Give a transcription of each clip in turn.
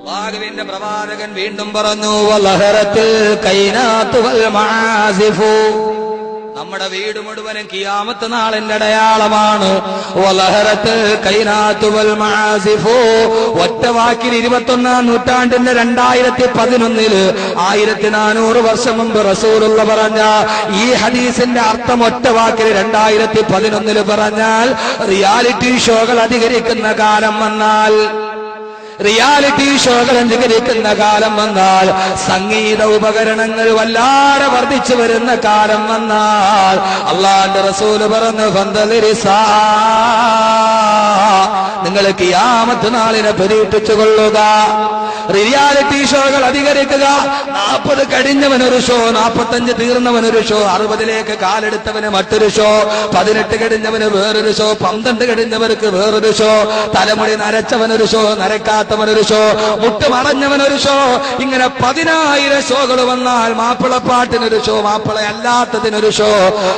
അല്ലാഹുവിന്റെ പ്രവാചകൻ വീണ്ടും പറഞ്ഞു, വലഹറത്തിൽ കൈനാത്തു വൽ മആസിഫു. നമ്മുടെ വീട് മുഴുവനും ഖിയാമത്ത് നാളിന്റെ അടയാളമാണ്. വലഹറത്തിൽ കൈനാത്തു വൽ മആസിഫു. ഒറ്റ വാക്കിൽ 21-ാം നൂറ്റാണ്ടിന്റെ 2011 1400 വർഷം മുമ്പ് റസൂലുള്ള പറഞ്ഞ ഈ ഹദീസിന്റെ അർത്ഥം ഒറ്റ വാക്കിൽ 2011 പറഞ്ഞാൽ, റിയാലിറ്റി ഷോകൾ അധികരിക്കുന്ന കാലം വന്നാൽ, റിയാലിറ്റി ഷോകൾ അധികരിക്കുന്ന കാലം വന്നാൽ, സംഗീത ഉപകരണങ്ങൾ വല്ലാതെ വർദ്ധിച്ചു വരുന്ന കാലം വന്നാൽ, അല്ലാഹുവിന്റെ റസൂൽ പറഞ്ഞു, ഫന്തലിരിസാ, നിങ്ങൾ ഖിയാമത്ത് നാളിനെ പ്രതീക്ഷിച്ചു കൊള്ളുക. റിയാലിറ്റി ഷോകൾ അധികരിക്കുക. 40 കഴിഞ്ഞവനൊരു ഷോ, 45 തീർന്നവനൊരു ഷോ, 60ലേക്ക് കാലെടുത്തവന് മറ്റൊരു ഷോ, 18 കഴിഞ്ഞവന് വേറൊരു ഷോ, 12 കഴിഞ്ഞവർക്ക് വേറൊരു ഷോ, തലമുടി നരച്ചവനൊരു ഷോ, നരക്കാത്തവനൊരു ഷോ, മുട്ടുമടഞ്ഞവനൊരു ഷോ. ഇങ്ങനെ 10,000 ഷോകൾ വന്നാൽ മാപ്പിളപ്പാട്ടിനൊരു ഷോ, മാപ്പിളയല്ലാത്തതിനൊരു ഷോ.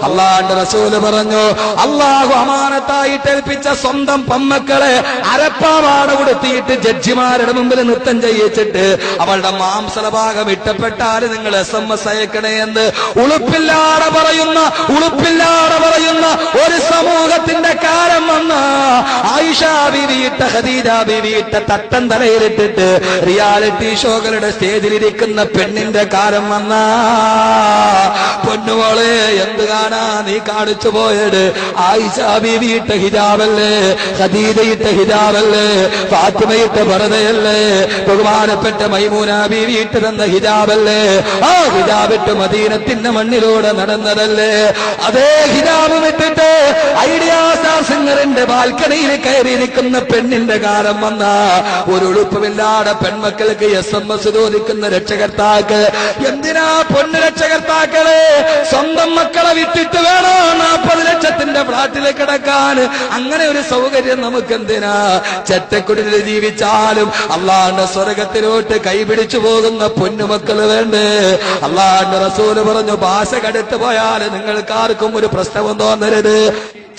അല്ലാഹുവിന്റെ റസൂല് പറഞ്ഞു, അല്ലാഹു അമാനത്തായിട്ട് ഏൽപ്പിച്ച സ്വന്തം പെമ്മക്കളെ അരപ്പാവാട കൊടുത്തിട്ട് ജഡ്ജിമാരുടെ മുമ്പിൽ നൃത്തം ചെയ്യിച്ചിട്ട് അവളുടെ മാംസഭാഗം ഇഷ്ടപ്പെട്ടാൽ നിങ്ങൾ SMS അയക്കണേ എന്ന് ഉളുപ്പില്ലാതെ പറയുന്ന ഒരു സമൂഹത്തിന്റെ കാലം വന്ന ആയിഷ ബീവിയിട്ട, ഖദീജ ബീവിയിട്ട തട്ടം തലയിലിട്ടിട്ട് റിയാലിറ്റി ഷോകളുടെ സ്റ്റേജിലിരിക്കുന്ന പെണ്ണിന്റെ കാലം വന്ന, പൊന്നുമോളെ എന്ത് കാണാ നീ കാണിച്ചു പോയത്? ആയിഷ ബീവിയിട്ട ഹിജാബല്ലേ, ഖദീജയിട്ട ഹിജാബല്ലേ, ഫാത്തിമയിട്ട പർദയല്ലേ, ബഹുമാനപ്പെട്ട മൈമൂന ബീവി ഇട്ട് തന്ന ഹിജാബല്ലേ? ആ ഹിജാബിട്ട് മദീനത്തിന്റെ മണ്ണിലൂടെ നടന്നതല്ലേ? അതേ ഹിജാബ് വിട്ടിട്ട് ഐഡിയ സ്റ്റാർ സിംഗറിന്റെ ബാൽക്കണിയിൽ കയറിയിരിക്കുന്ന പെണ്ണിന്റെ കാലം വന്ന, ഒരു ഉളുപ്പമില്ലാതെ പെൺമക്കൾക്ക് SMS ചോദിക്കുന്ന രക്ഷകർത്താക്കൾ. എന്തിനാ പൊന്നു രക്ഷകർത്താക്കളെ സ്വന്തം മക്കളെ വിട്ടിട്ട് വേണോ 40 ലക്ഷത്തിന്റെ ഫ്ളാറ്റിൽ കിടക്കാൻ? അങ്ങനെ ഒരു സൗകര്യം നമുക്ക് എന്തിനാ? ചെറ്റക്കുടിൽ ജീവിച്ചാലും അള്ളാഹുവിന്റെ സ്വർഗത്തിലോട്ട് കൈപിടിച്ചു പോകുന്ന പൊന്നുമക്കള് വേണ്ടേ? അള്ളാഹുവിന്റെ റസൂല് പറഞ്ഞു, ഭാഷ കടുത്തു പോയാൽ നിങ്ങൾക്കാർക്കും ഒരു പ്രശ്നവും തോന്നരുത്.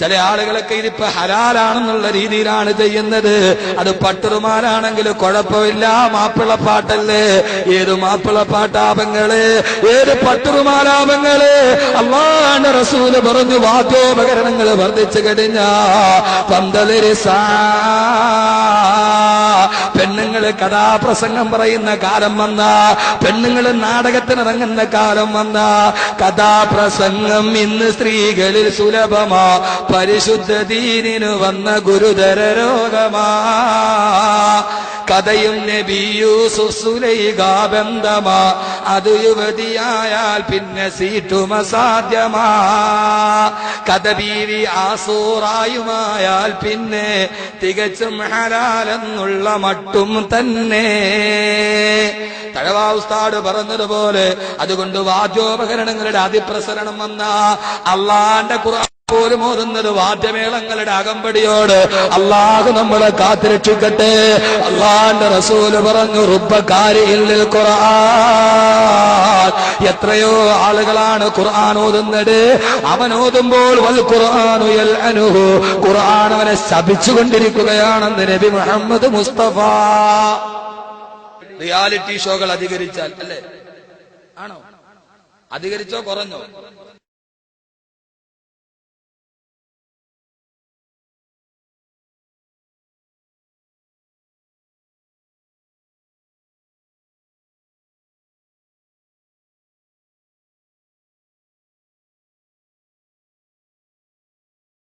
ചില ആളുകളൊക്കെ ഇതിപ്പോ ഹലാലാണെന്നുള്ള രീതിയിലാണ് ചെയ്യുന്നത്. അത് പട്ടുറുമാലാണെങ്കിൽ കുഴപ്പമില്ല, മാപ്പിളപ്പാട്ടല്ലേ? ഏത് മാപ്പിളപ്പാട്ടാപങ്ങള്, ഏത് പട്ടുറുമാലാപങ്ങള്? അല്ലാഹുവിന്റെ റസൂല് പറഞ്ഞു, വാദ്യോപകരണങ്ങൾ വർദ്ധിച്ചു കഴിഞ്ഞാ പന്തലിരിസാ, പെണ്ണുങ്ങള് കഥാപ്രസംഗം പറയുന്ന കാലം വന്ന, പെണ്ണുങ്ങള് നാടകത്തിനിറങ്ങുന്ന കാലം വന്ന, കഥാപ്രസംഗം ഇന്ന് സ്ത്രീകളിൽ സുലഭമാ, പരിശുദ്ധ ദീനിനു വന്ന ഗുരുതര രോഗമാ. കഥയും നബി യൂസുഫ് സുലൈഖ ബന്ധമാ, അത് യുവതിയായാൽ പിന്നെ സീറ്റും അസാധ്യമാ. കഥ ബീവി ആസൂറായുമായാൽ പിന്നെ തികച്ചും ഹലാലെന്നുള്ള മട്ടും തന്നെ. തഴവാ ഉസ്താദ് പറഞ്ഞതുപോലെ, അതുകൊണ്ട് വാദ്യോപകരണങ്ങളുടെ അതിപ്രസരണം വന്ന, അള്ളാന്റെ ഖുർആൻ പോലും ഓതുന്നത് വാദ്യമേളങ്ങളുടെ അകമ്പടിയോട്. അള്ളാഹു നമ്മളെ കാത്തുരക്ഷിക്കട്ടെ. അള്ളാന്റെ റസൂല് പറഞ്ഞു, റുബ്ബകാരിയിൽ ഖുർആൻ, എത്രയോ ആളുകളാണ് ഖുർആൻ ഓതുന്നത്. അവൻ ഓതുമ്പോൾ വൽ ഖുർആനു യൽഅനുഹു, ഖുർആൻ അവനെ ശപിച്ചുകൊണ്ടിരിക്കുകയാണെന്ന് നബി മുഹമ്മദ് മുസ്തഫ. റിയാലിറ്റി ഷോകൾ അധികരിച്ചാൽ അല്ലേ? ആണോ? അധികരിച്ചോ കുറഞ്ഞോ?